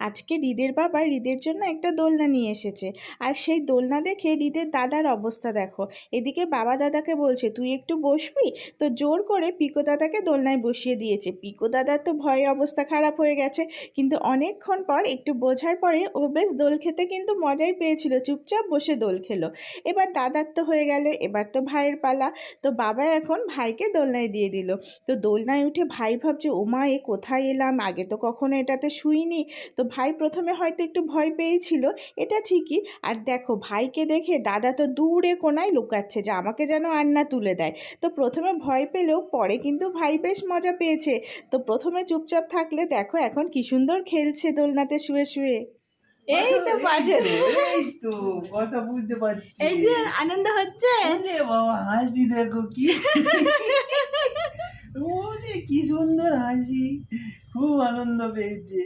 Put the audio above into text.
আজকে হৃদের বাবা হৃদের জন্য একটা দোলনা নিয়ে এসেছে। আর সেই দোলনা দেখে হৃদের দাদার অবস্থা দেখো। এদিকে বাবা দাদাকে বলছে তুই একটু বসবি, তো জোর করে পিকো দাদাকে দোলনায় বসিয়ে দিয়েছে। পিকো দাদার তো ভয়ে অবস্থা খারাপ হয়ে গেছে, কিন্তু অনেকক্ষণ পর একটু বোঝার পরে ও বেশ দোল খেতে কিন্তু মজাই পেয়েছিল, চুপচাপ বসে দোল খেলো। এবার দাদার তো হয়ে গেল, এবার তো ভাইয়ের পালা। তো বাবা এখন ভাইকে দোলনায় দিয়ে দিল। তো দোলনায় উঠে ভাই ভাবছে ওমা এ কোথায় এলাম, আগে তো কখনো এটাতে শুইনি। তো ভাই প্রথমে হয়তো একটু ভয় পেয়েছিল, এটা ঠিকই। আর দেখো ভাইকে দেখে দাদা তো দূরে কোনায় লুকাচ্ছে যে আমাকে যেন আর না তুলে দেয়। তো প্রথমে ভয় পেলেও পরে কিন্তু ভাই বেশ মজা পেয়েছে। তো প্রথমে চুপচাপ থাকলে দেখো এখন কি সুন্দর খেলছে দোলনাতে শুয়ে শুয়ে। এই তো বাজে, এই তো কথা বুঝতে পারছি। এই যে আনন্দ হচ্ছে। বাবা হাসি দেখো কি, কি সুন্দর হাসি, খুব আনন্দ পেয়েছে।